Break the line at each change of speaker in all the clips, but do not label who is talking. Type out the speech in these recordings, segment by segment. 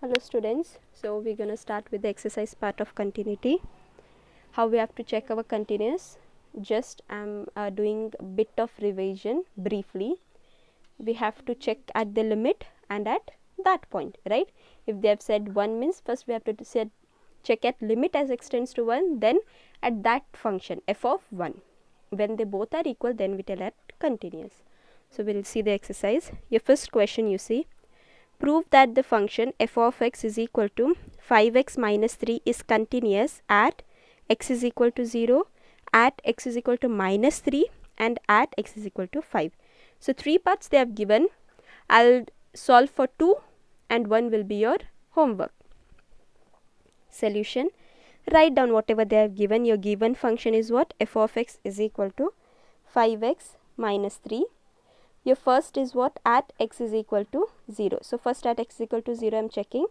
Hello students, so we're going to start with the exercise part of continuity. How we have to check our continuous. Just I'm doing a bit of revision briefly. We have to check at the limit and at that point, right? If they have said 1 means first we have to check at limit as extends to 1, then at that function f of 1. When they both are equal, then we tell at continuous. So we'll see the exercise. Your first question, you see, prove that the function f of x is equal to 5x minus 3 is continuous at x is equal to 0, at x is equal to minus 3 and at x is equal to 5. So 3 parts they have given. I'll solve for 2 and 1 will be your homework. Solution. Write down whatever they have given. Your given function is what? F of x is equal to 5x minus 3. Your first is what? At x is equal to 0. So first at x is equal to 0 I am checking.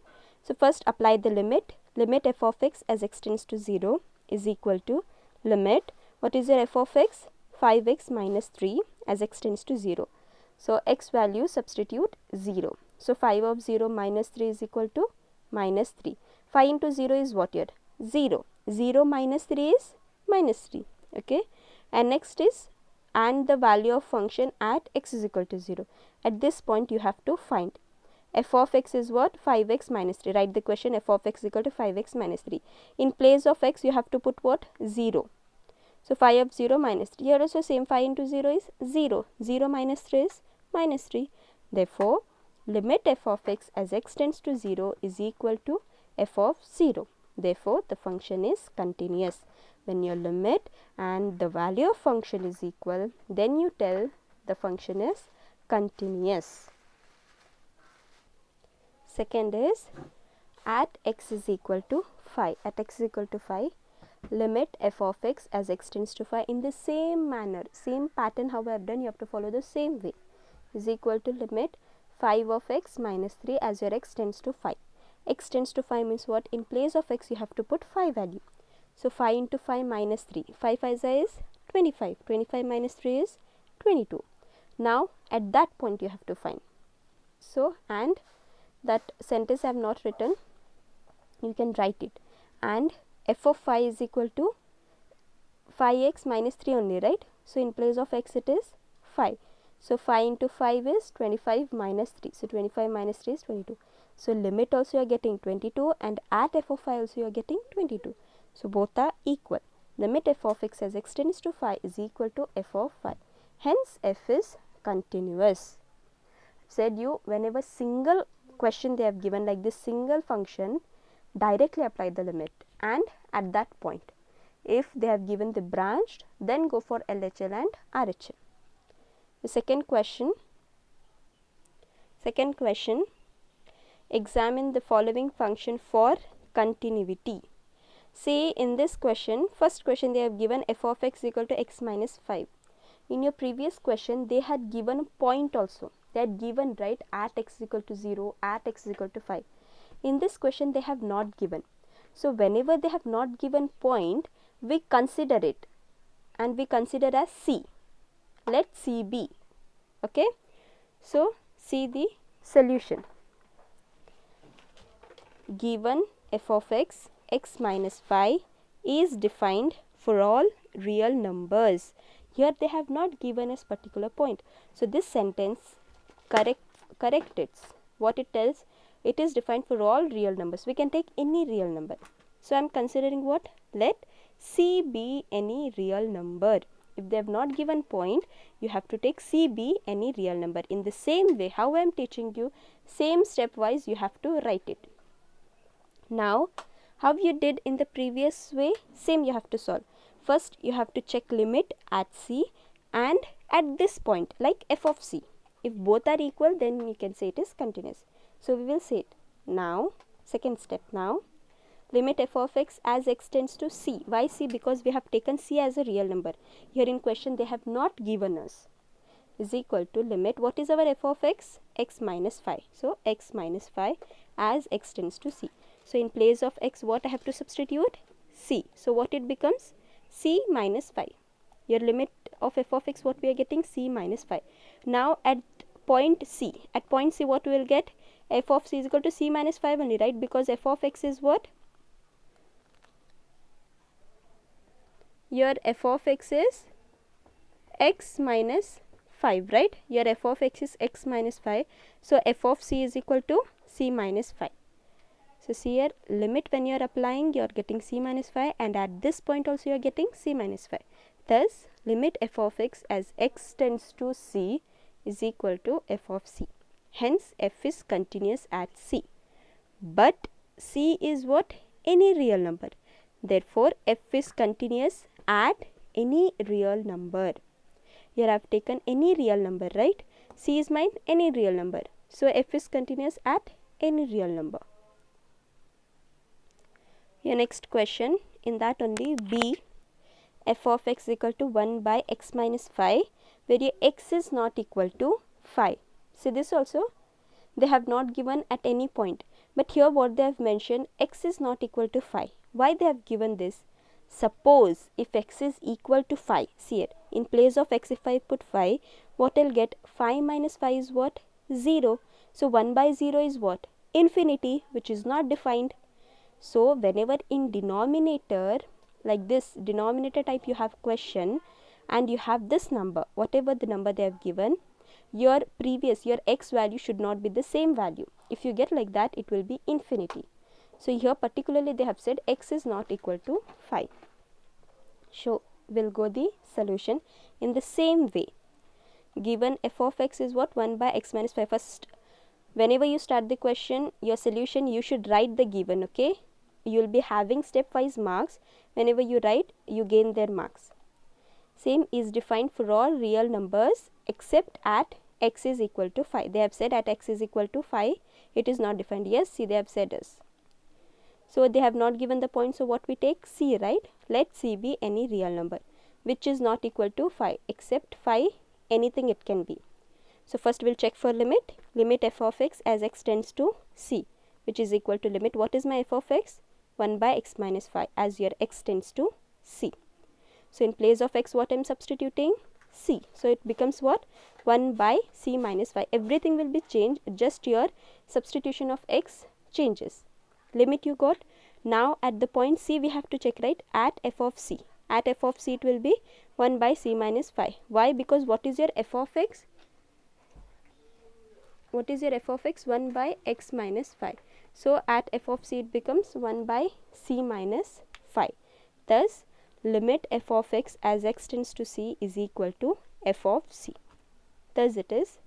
So first apply the limit. Limit f of x as x tends to 0 is equal to limit. What is your f of x? 5x minus 3 as x tends to 0. So x value substitute 0. So 5 of 0 minus 3 is equal to minus 3. 5 into 0 is what here? 0. 0 minus 3 is minus 3. Okay. And next is and the value of function at x is equal to 0. At this point you have to find f of x is what? 5x minus 3. Write the question f of x is equal to 5x minus 3. In place of x you have to put what? 0. So 5 of 0 minus 3. Here also same, 5 into 0 is 0. 0 minus 3 is minus 3. Therefore, limit f of x as x tends to 0 is equal to f of 0. Therefore, the function is continuous. When your limit and the value of function is equal, then you tell the function is continuous. Second is at x is equal to 5. At x is equal to 5, limit f of x as x tends to 5 in the same manner, same pattern how I have done, you have to follow the same way, is equal to limit 5 of x minus 3 as your x tends to 5. X tends to 5 means what? In place of x you have to put 5 value. So 5 into 5 minus 3. 5 5 is 25. 25 minus 3 is 22. Now at that point you have to find. So and that sentence I have not written. You can write it. And f of 5 is equal to 5x minus 3 only, right? So in place of x it is 5. So 5 into 5 is 25 minus 3. So 25 minus 3 is 22. So limit also you are getting 22 and at f of 5 also you are getting 22. So both are equal. Limit f of x as x tends to 5 is equal to f of 5. Hence f is continuous. Said you whenever single question they have given like this single function, directly apply the limit and at that point. If they have given the branched, then go for LHL and RHL. The second question, examine the following function for continuity. Say in this question, first question they have given f of x equal to x minus 5. In your previous question they had given a point also. They had given, right, at x is equal to 0, at x is equal to 5. In this question they have not given. So whenever they have not given point, we consider it and we consider as C. Let C be. Okay. So see the solution. Given f of x, x minus 5 is defined for all real numbers. Here they have not given us particular point. So this sentence correct it. What it tells, it is defined for all real numbers. We can take any real number. So I am considering what? Let C be any real number. If they have not given point, you have to take C be any real number. In the same way, how I am teaching you, same stepwise you have to write it. Now, how you did in the previous way, same you have to solve. First, you have to check limit at C and at this point, like f of C. If both are equal, then you can say it is continuous. So we will say it. Now, second step now. Limit f of x as x tends to C. Why C? Because we have taken C as a real number. Here in question they have not given us. Is equal to limit. What is our f of x? X minus 5. So x minus 5 as x tends to C. So in place of x what I have to substitute? C. So what it becomes? C minus 5. Your limit of f of x what we are getting? C minus 5. Now at point C. At point C what we will get? f of c is equal to c minus 5 only, right? Because f of x is what? Your f of x is x minus 5, right? Your f of x is x minus 5. So f of c is equal to c minus 5. So see here, limit when you are applying, you are getting c minus 5, and at this point also you are getting c minus 5. Thus, limit f of x as x tends to c is equal to f of c. Hence, f is continuous at c. But c is what? Any real number. Therefore, f is continuous at any real number. Here I have taken any real number, right? C is mine, any real number. So f is continuous at any real number. Your next question, in that only B, f of x is equal to 1 by x minus 5, where your x is not equal to 5. See this also, they have not given at any point. But here what they have mentioned, x is not equal to 5. Why they have given this? Suppose if x is equal to 5, see here, in place of x if I put 5, what I'll get? 5 minus 5 is what? 0. So 1 by 0 is what? Infinity, which is not defined. So whenever in denominator, like this denominator type you have question and you have this number, whatever the number they have given, your x value should not be the same value. If you get like that, it will be infinity. So here particularly they have said x is not equal to 5. So we'll go the solution in the same way. Given f of x is what? 1 by x minus 5. First, whenever you start the question, your solution, you should write the given, okay? You will be having stepwise marks. Whenever you write, you gain their marks. Same is defined for all real numbers except at x is equal to 5. They have said at x is equal to 5, it is not defined. Yes, see, they have said us. So they have not given the point, so what we take? C, right? Let C be any real number which is not equal to 5. Except 5, anything it can be. So first we'll check for limit. Limit f of x as x tends to c, which is equal to limit. What is my f of x? 1 by x minus 5 as your x tends to c. So in place of x, what I am substituting? C. So it becomes what? 1 by c minus 5. Everything will be changed, just your substitution of x changes. Limit you got. Now at the point C we have to check, right? At f of c. At f of c it will be 1 by c minus 5. Why? Because what is your f of x? What is your f of x? 1 by x minus 5. So at f of c it becomes 1 by c minus 5. Thus limit f of x as x tends to c is equal to f of c. Thus it is.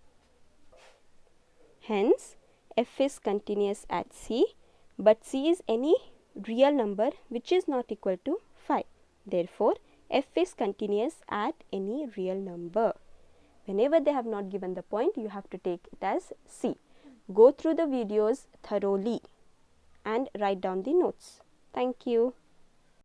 Hence f is continuous at c, but c is any real number which is not equal to 5. Therefore f is continuous at any real number. Whenever they have not given the point, you have to take it as C. Go through the videos thoroughly and write down the notes. Thank you.